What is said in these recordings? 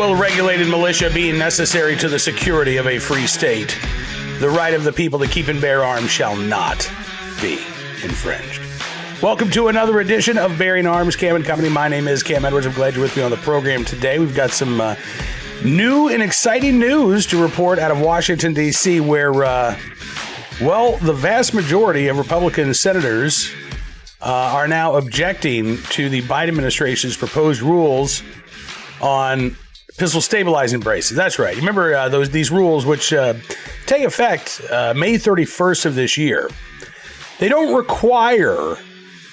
will regulated militia be necessary to the security of a free state, the right of the people to keep and bear arms shall not be infringed. Welcome to another edition of Bearing Arms, Cam and Company. My name is Cam Edwards. I'm glad you're with me on the program today. We've got some new and exciting news to report out of Washington, D.C., where, the vast majority of Republican senators are now objecting to the Biden administration's proposed rules on pistol stabilizing braces. That's right. You remember these rules which take effect May 31st of this year. They don't require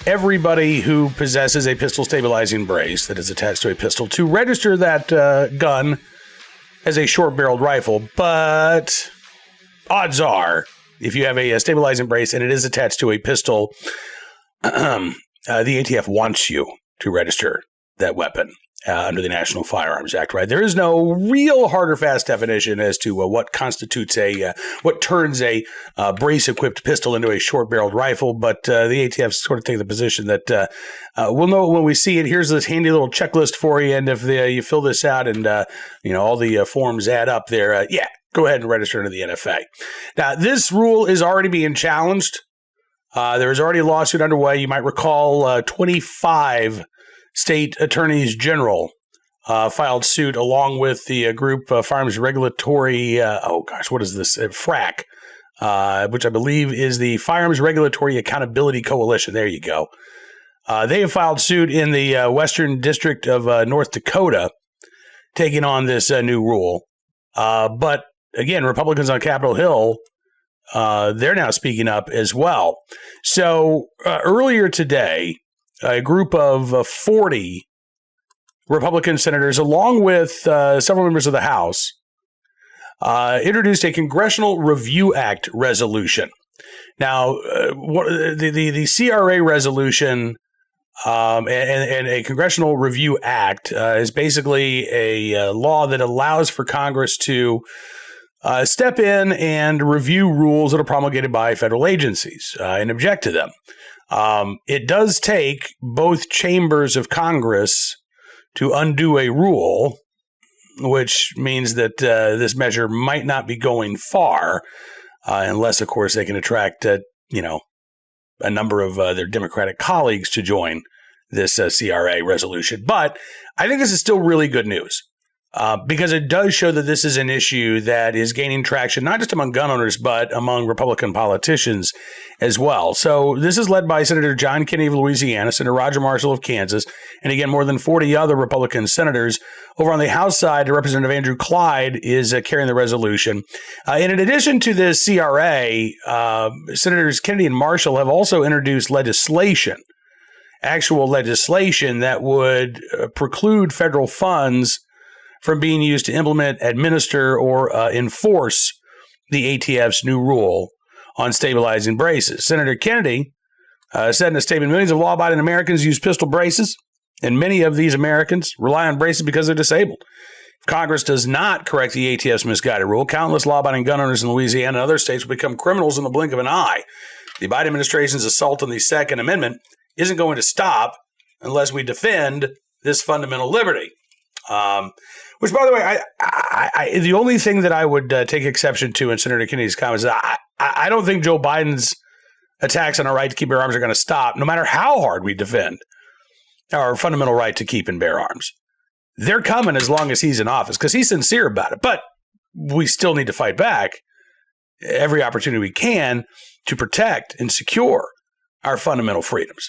everybody who possesses a pistol stabilizing brace that is attached to a pistol to register that gun as a short-barreled rifle, but odds are, if you have a stabilizing brace and it is attached to a pistol, the ATF wants you to register that weapon under the National Firearms Act, right? There is no real hard or fast definition as to what constitutes what turns a brace-equipped pistol into a short-barreled rifle, but the ATF sort of take the position that we'll know when we see it. Here's this handy little checklist for you, and if you fill this out and all the forms add up there, go ahead and register under the NFA. Now, this rule is already being challenged. There is already a lawsuit underway. You might recall 25 state attorneys general filed suit along with the group Firearms Regulatory, what is this? FRAC, which I believe is the Firearms Regulatory Accountability Coalition. There you go. They have filed suit in the Western District of North Dakota, taking on this new rule. But again, Republicans on Capitol Hill, they're now speaking up as well. So earlier today, a group of 40 Republican senators, along with several members of the House, introduced a Congressional Review Act resolution. Now, the CRA resolution and a Congressional Review Act is basically a law that allows for Congress to step in and review rules that are promulgated by federal agencies and object to them. It does take both chambers of Congress to undo a rule, which means that this measure might not be going far, unless, of course, they can attract, a number of their Democratic colleagues to join this CRA resolution. But I think this is still really good news. Because it does show that this is an issue that is gaining traction, not just among gun owners, but among Republican politicians as well. So this is led by Senator John Kennedy of Louisiana, Senator Roger Marshall of Kansas, and again, more than 40 other Republican senators. Over on the House side, Representative Andrew Clyde is carrying the resolution. And in addition to this CRA, Senators Kennedy and Marshall have also introduced actual legislation that would preclude federal funds from being used to implement, administer, or enforce the ATF's new rule on stabilizing braces. Senator Kennedy said in a statement, millions of law-abiding Americans use pistol braces, and many of these Americans rely on braces because they're disabled. If Congress does not correct the ATF's misguided rule, countless law-abiding gun owners in Louisiana and other states will become criminals in the blink of an eye. The Biden administration's assault on the Second Amendment isn't going to stop unless we defend this fundamental liberty. Which, by the way, I the only thing that I would take exception to in Senator Kennedy's comments is I don't think Joe Biden's attacks on our right to keep bear arms are going to stop, no matter how hard we defend our fundamental right to keep and bear arms. They're coming as long as he's in office because he's sincere about it. But we still need to fight back every opportunity we can to protect and secure our fundamental freedoms.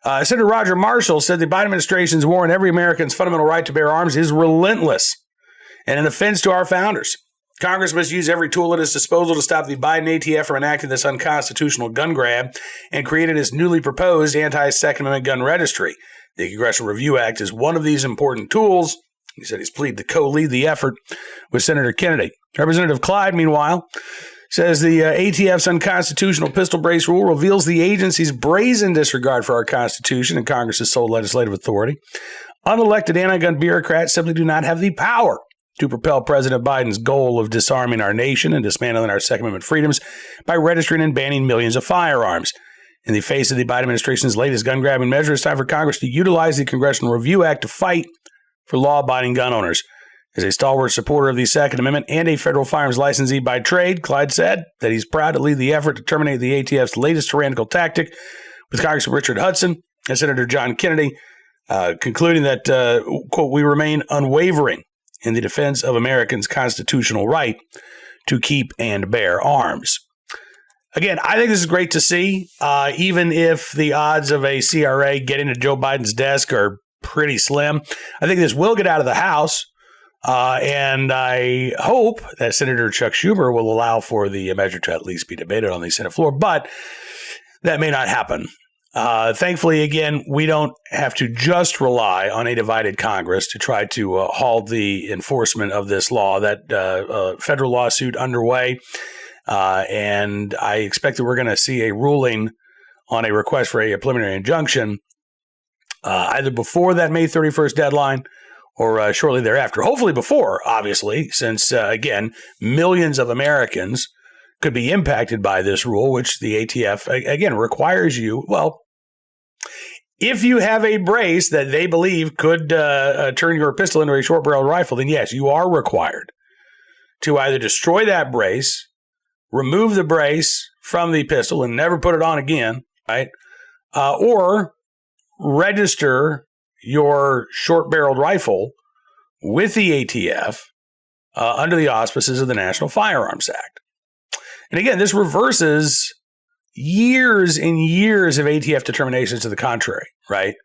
Senator Roger Marshall said the Biden administration's war on every American's fundamental right to bear arms is relentless and an offense to our founders. Congress must use every tool at its disposal to stop the Biden ATF from enacting this unconstitutional gun grab and creating its newly proposed anti-Second Amendment gun registry. The Congressional Review Act is one of these important tools. He said he's pleaded to co-lead the effort with Senator Kennedy. Representative Clyde, meanwhile, says the ATF's unconstitutional pistol brace rule reveals the agency's brazen disregard for our Constitution and Congress's sole legislative authority. Unelected anti-gun bureaucrats simply do not have the power to propel President Biden's goal of disarming our nation and dismantling our Second Amendment freedoms by registering and banning millions of firearms. In the face of the Biden administration's latest gun-grabbing measure, it's time for Congress to utilize the Congressional Review Act to fight for law-abiding gun owners. As a stalwart supporter of the Second Amendment and a federal firearms licensee by trade, Clyde said that he's proud to lead the effort to terminate the ATF's latest tyrannical tactic, with Congressman Richard Hudson and Senator John Kennedy concluding that, quote, we remain unwavering in the defense of Americans' constitutional right to keep and bear arms. Again, I think this is great to see, even if the odds of a CRA getting to Joe Biden's desk are pretty slim. I think this will get out of the House. And I hope that Senator Chuck Schumer will allow for the measure to at least be debated on the Senate floor, but that may not happen. Thankfully, again, we don't have to just rely on a divided Congress to try to halt the enforcement of this law. That federal lawsuit underway, and I expect that we're going to see a ruling on a request for a preliminary injunction either before that May 31st deadline or shortly thereafter. Hopefully before, obviously, since, again, millions of Americans could be impacted by this rule, which the ATF, again, requires you. Well, if you have a brace that they believe could turn your pistol into a short-barreled rifle, then yes, you are required to either destroy that brace, remove the brace from the pistol and never put it on again, right? Or register your short-barreled rifle with the ATF under the auspices of the National Firearms Act. And again, this reverses years and years of ATF determinations to the contrary, right?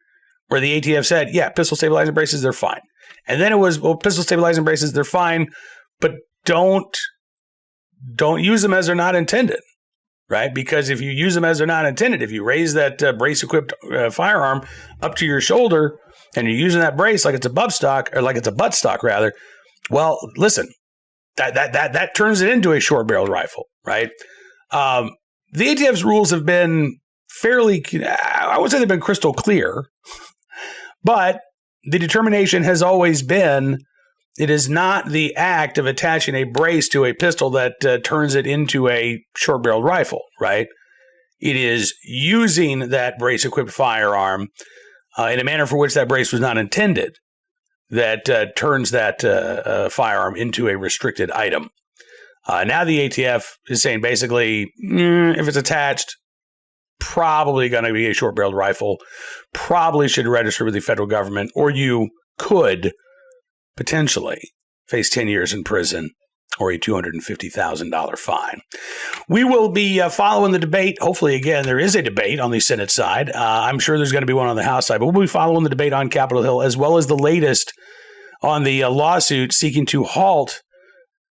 Where the ATF said, yeah, pistol stabilizing braces, they're fine. And then it was, well, pistol stabilizing braces, they're fine, but don't use them as they're not intended. Right? Because if you use them as they're not intended, if you raise that brace-equipped firearm up to your shoulder and you're using that brace like it's a buttstock, rather, well, listen, that turns it into a short-barreled rifle, right? The ATF's rules have been fairly, I would say they've been crystal clear, but the determination has always been it is not the act of attaching a brace to a pistol that turns it into a short-barreled rifle, right? It is using that brace-equipped firearm in a manner for which that brace was not intended that turns that firearm into a restricted item. Now the ATF is saying basically, if it's attached, probably going to be a short-barreled rifle, probably should register with the federal government, or you could potentially face 10 years in prison or a $250,000 fine. We will be following the debate. Hopefully, again, there is a debate on the Senate side. I'm sure there's going to be one on the House side, but we'll be following the debate on Capitol Hill, as well as the latest on the lawsuit seeking to halt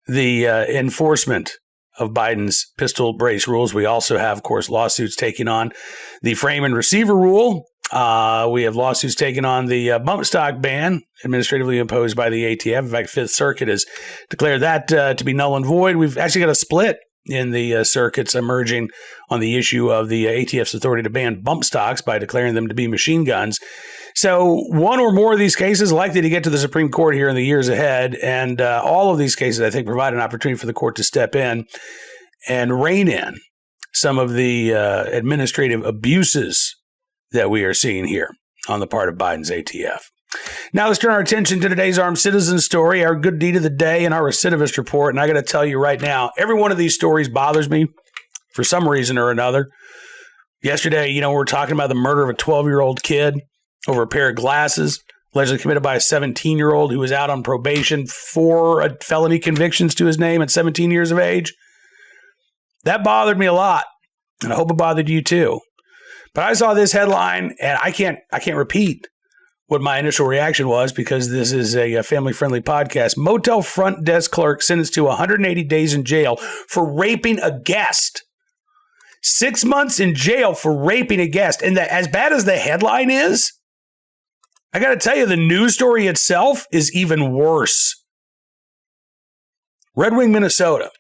the enforcement of Biden's pistol brace rules. We also have, of course, lawsuits taking on the frame and receiver rule. We have lawsuits taking on the bump stock ban administratively imposed by the ATF. In fact, Fifth Circuit has declared that to be null and void. We've actually got a split in the circuits emerging on the issue of the ATF's authority to ban bump stocks by declaring them to be machine guns. So one or more of these cases likely to get to the Supreme Court here in the years ahead. And all of these cases, I think, provide an opportunity for the court to step in and rein in some of the administrative abuses that we are seeing here on the part of Biden's ATF. Now let's turn our attention to today's armed citizen story, our good deed of the day, and our recidivist report. And I got to tell you right now, every one of these stories bothers me for some reason or another. Yesterday, we were talking about the murder of a 12-year-old kid over a pair of glasses, allegedly committed by a 17-year-old who was out on probation for felony convictions to his name at 17 years of age. That bothered me a lot, and I hope it bothered you too. But I saw this headline, and I can't repeat what my initial reaction was because this is a family-friendly podcast. Motel front desk clerk sentenced to 180 days in jail for raping a guest. 6 months in jail for raping a guest. And as bad as the headline is, I got to tell you, the news story itself is even worse. Red Wing, Minnesota.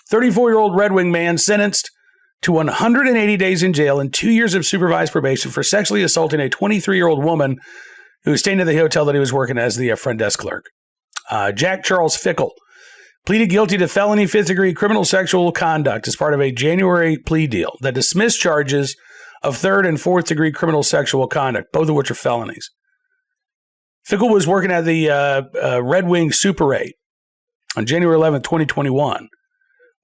34-year-old Red Wing man sentenced to 180 days in jail and 2 years of supervised probation for sexually assaulting a 23-year-old woman who was staying at the hotel that he was working as the front desk clerk. Jack Charles Fickle pleaded guilty to felony fifth-degree criminal sexual conduct as part of a January plea deal that dismissed charges of third and fourth-degree criminal sexual conduct, both of which are felonies. Fickle was working at the Red Wing Super 8 on January 11th, 2021,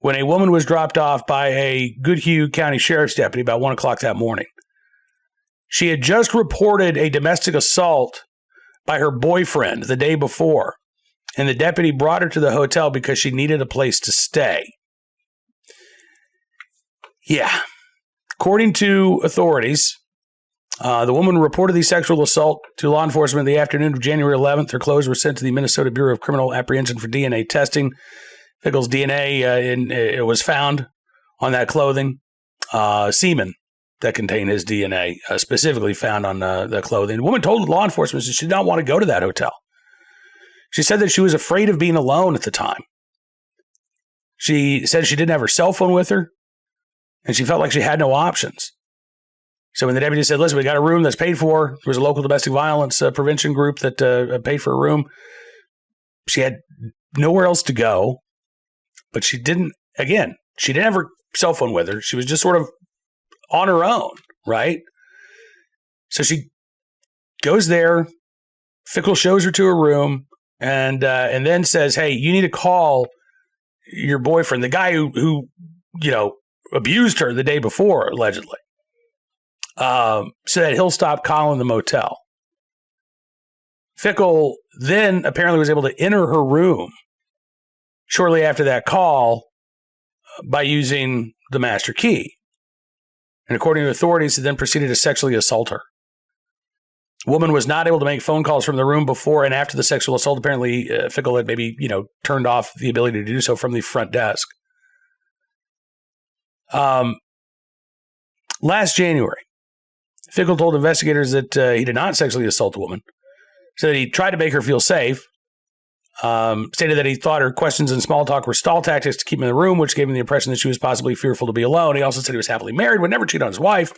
when a woman was dropped off by a Goodhue County Sheriff's deputy about 1 o'clock that morning. She had just reported a domestic assault by her boyfriend the day before, and the deputy brought her to the hotel because she needed a place to stay. Yeah. According to authorities, the woman reported the sexual assault to law enforcement the afternoon of January 11th. Her clothes were sent to the Minnesota Bureau of Criminal Apprehension for DNA testing. Fickle's DNA it was found on that clothing. Semen that contained his DNA specifically found on the clothing. The woman told law enforcement that she did not want to go to that hotel. She said that she was afraid of being alone at the time. She said she didn't have her cell phone with her, and she felt like she had no options. So when the deputy said, listen, we got a room that's paid for, there was a local domestic violence prevention group that paid for a room. She had nowhere else to go, but she didn't have her cell phone with her. She was just sort of on her own, right? So she goes there. Fickle shows her to her room and then says, hey, you need to call your boyfriend, the guy who abused her the day before, allegedly. So that he'll stop calling the motel. Fickle then apparently was able to enter her room shortly after that call by using the master key. And according to authorities, he then proceeded to sexually assault her. The woman was not able to make phone calls from the room before and after the sexual assault. Apparently, Fickle had maybe, turned off the ability to do so from the front desk. Last January, Fickle told investigators that he did not sexually assault the woman, so that he tried to make her feel safe, stated that he thought her questions and small talk were stall tactics to keep him in the room, which gave him the impression that she was possibly fearful to be alone. He also said he was happily married, would never cheat on his wife,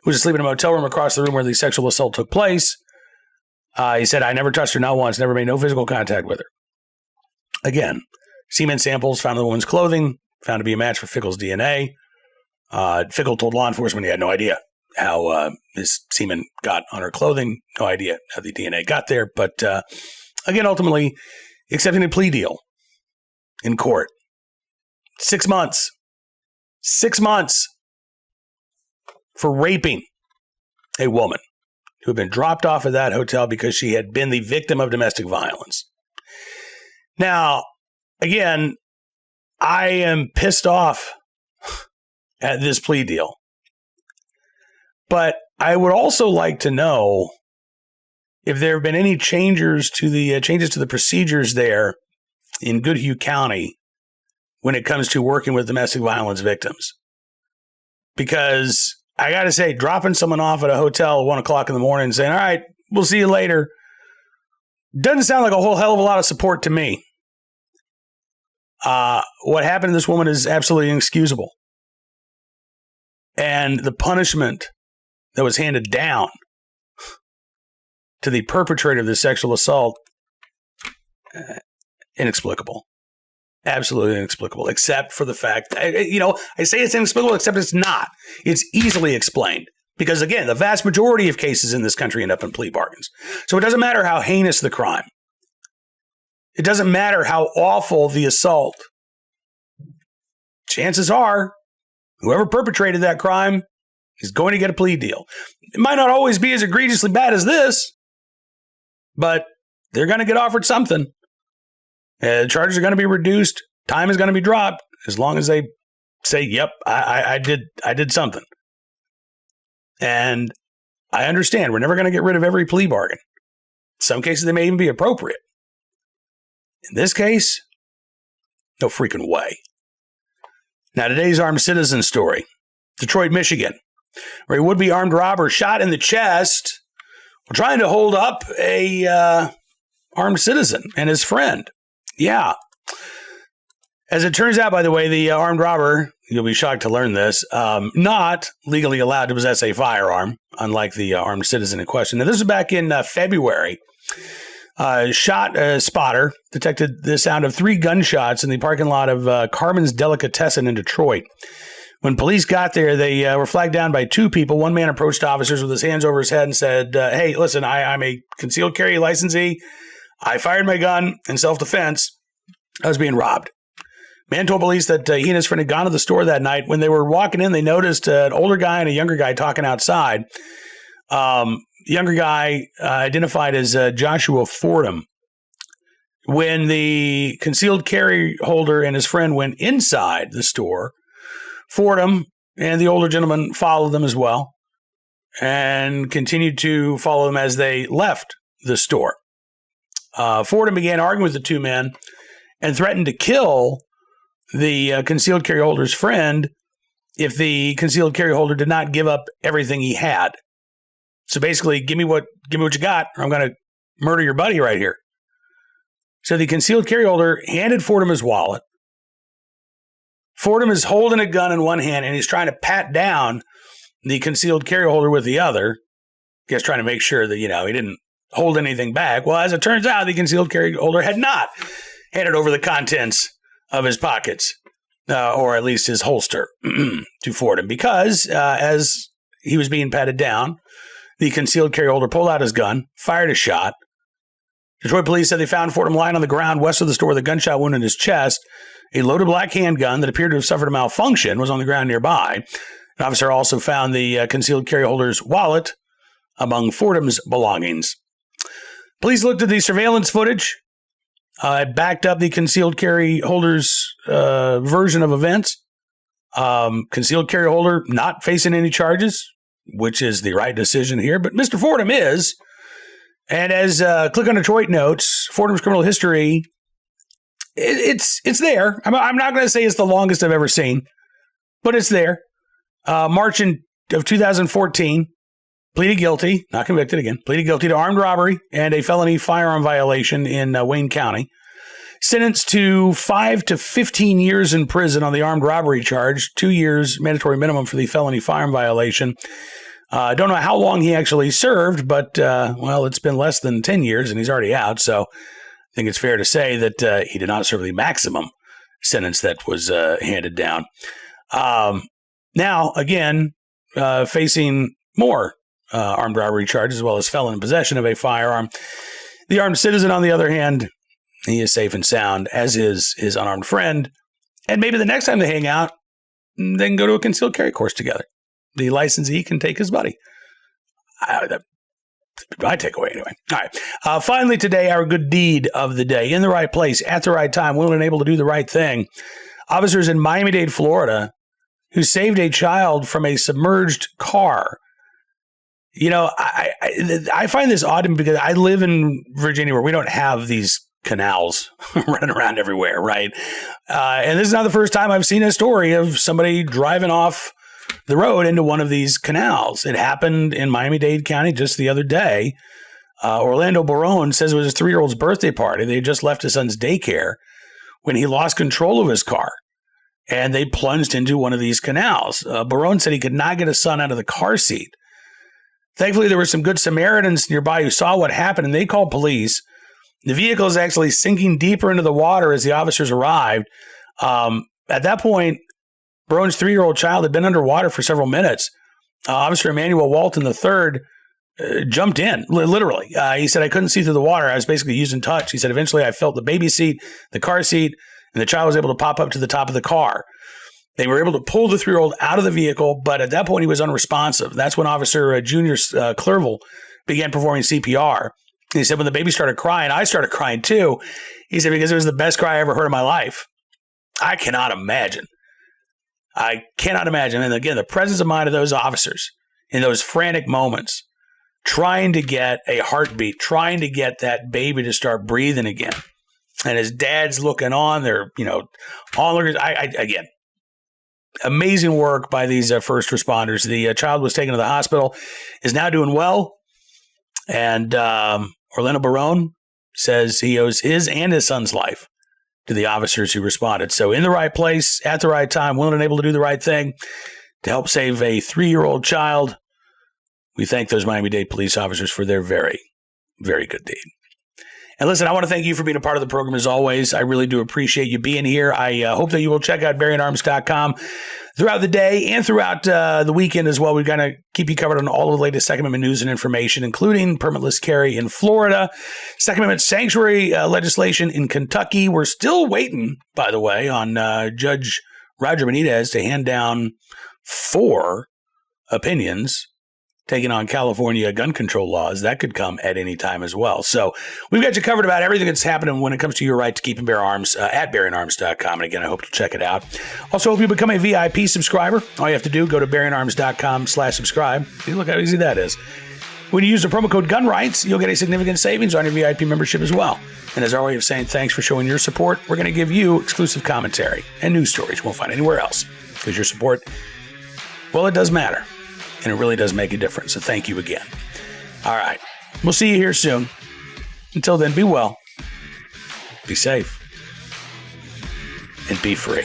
who was asleep in a motel room across the room where the sexual assault took place. He said, I never touched her, not once, never made no physical contact with her. Again, semen samples found in the woman's clothing, found to be a match for Fickle's DNA. Fickle told law enforcement he had no idea how his semen got on her clothing. No idea how the DNA got there. But again, ultimately, accepting a plea deal in court. 6 months. 6 months for raping a woman who had been dropped off at that hotel because she had been the victim of domestic violence. Now, again, I am pissed off at this plea deal. But I would also like to know if there have been any changes to the procedures there in Goodhue County when it comes to working with domestic violence victims. Because I got to say, dropping someone off at a hotel at 1 o'clock in the morning and saying, all right, we'll see you later, doesn't sound like a whole hell of a lot of support to me. What happened to this woman is absolutely inexcusable. And the punishment that was handed down to the perpetrator of this sexual assault, inexplicable. Absolutely inexplicable, except for the fact, I say it's inexplicable, except it's not. It's easily explained. Because, again, the vast majority of cases in this country end up in plea bargains. So it doesn't matter how heinous the crime. It doesn't matter how awful the assault. Chances are, whoever perpetrated that crime is going to get a plea deal. It might not always be as egregiously bad as this, but they're going to get offered something. Charges are going to be reduced. Time is going to be dropped as long as they say, yep, I did something. And I understand we're never going to get rid of every plea bargain. In some cases, they may even be appropriate. In this case, no freaking way. Now, today's armed citizen story. Detroit, Michigan, where a would-be armed robber shot in the chest while trying to hold up a armed citizen and his friend. Yeah. As it turns out, by the way, the armed robber, you'll be shocked to learn this, not legally allowed to possess a firearm, unlike the armed citizen in question. Now, this was back in February. Shot spotter detected the sound of 3 gunshots in the parking lot of Carmen's Delicatessen in Detroit When police got there, they were flagged down by two people. One man approached officers with his hands over his head and said, hey, listen, I'm a concealed carry licensee. I fired my gun in self-defense. I was being robbed. Man told police that he and his friend had gone to the store that night. When they were walking in, they noticed an older guy and a younger guy talking outside. Younger guy identified as Joshua Fordham. When the concealed carry holder and his friend went inside the store, Fordham and the older gentleman followed them as well and continued to follow them as they left the store. Fordham began arguing with the two men and threatened to kill the concealed carry holder's friend if the concealed carry holder did not give up everything he had. So basically, give me what you got, or I'm going to murder your buddy right here. So the concealed carry holder handed Fordham his wallet. Fordham is holding a gun in one hand, and he's trying to pat down the concealed carry holder with the other. I guess trying to make sure that, he didn't hold anything back. Well, as it turns out, the concealed carry holder had not handed over the contents of his pockets, or at least his holster, to Fordham, because as he was being patted down, the concealed carry holder pulled out his gun, fired a shot. Detroit police said they found Fordham lying on the ground west of the store with a gunshot wound in his chest. A loaded black handgun that appeared to have suffered a malfunction was on the ground nearby. An officer also found the concealed carry holder's wallet among Fordham's belongings. Police looked at the surveillance footage. It backed up the concealed carry holder's version of events. Concealed carry holder not facing any charges, which is the right decision here, but Mr. Fordham is. And as Click on Detroit notes, Fordham's criminal history, it's there. I'm not going to say it's the longest I've ever seen, but it's there. March of 2014, pleaded guilty, not convicted again, pleaded guilty to armed robbery and a felony firearm violation in Wayne County. Sentenced to 5 to 15 years in prison on the armed robbery charge, 2 years mandatory minimum for the felony firearm violation. I don't know how long he actually served, but, it's been less than 10 years and he's already out. So I think it's fair to say that he did not serve the maximum sentence that was handed down. Now, again, facing more armed robbery charges as well as felon in possession of a firearm. The armed citizen, on the other hand, he is safe and sound, as is his unarmed friend. And maybe the next time they hang out, they can go to a concealed carry course together. The licensee can take his buddy. My takeaway anyway. All right. Finally today, our good deed of the day. In the right place, at the right time, willing and able to do the right thing. Officers in Miami-Dade, Florida, who saved a child from a submerged car. I find this odd because I live in Virginia where we don't have these canals running around everywhere, right? And this is not the first time I've seen a story of somebody driving off the road into one of these canals. It happened in Miami-Dade County just the other day. Orlando Barone says it was his 3-year-old's birthday party. They had just left his son's daycare when he lost control of his car, and they plunged into one of these canals. Barone said he could not get his son out of the car seat. Thankfully, there were some good Samaritans nearby who saw what happened, and they called police. The vehicle is actually sinking deeper into the water as the officers arrived. At that point, Barone's 3-year-old child had been underwater for several minutes. Officer Emmanuel Walton III jumped in, literally. He said, I couldn't see through the water. I was basically using touch. He said, eventually I felt the baby seat, the car seat, and the child was able to pop up to the top of the car. They were able to pull the 3-year-old out of the vehicle, but at that point he was unresponsive. That's when Officer Junior Clerval began performing CPR. He said, when the baby started crying, I started crying too. He said, because it was the best cry I ever heard in my life. I cannot imagine. And again, the presence of mind of those officers in those frantic moments, trying to get a heartbeat, trying to get that baby to start breathing again. And his dad's looking on, they're, onlookers. Again, amazing work by these first responders. The child was taken to the hospital, is now doing well. And Orlando Barone says he owes his and his son's life to the officers who responded. So in the right place, at the right time, willing and able to do the right thing to help save a 3-year-old child. We thank those Miami-Dade police officers for their very, very good deed. And listen, I want to thank you for being a part of the program as always. I really do appreciate you being here. I hope that you will check out buryingarms.com throughout the day and throughout the weekend as well. We're going to keep you covered on all of the latest Second Amendment news and information, including permitless carry in Florida, Second Amendment sanctuary legislation in Kentucky. We're still waiting, by the way, on Judge Roger Benitez to hand down 4 opinions taking on California gun control laws. That could come at any time as well. So we've got you covered about everything that's happening when it comes to your right to keep and bear arms at buryingarms.com. And again, I hope you'll check it out. Also, if you become a VIP subscriber, all you have to do, go to buryingarms.com/subscribe. See, look how easy that is. When you use the promo code GUNRIGHTS, you'll get a significant savings on your VIP membership as well. And as our way of saying thanks for showing your support, we're going to give you exclusive commentary and news stories you won't find anywhere else. Because your support, well, it does matter. And it really does make a difference. So thank you again. All right. We'll see you here soon. Until then, be well, be safe, and be free.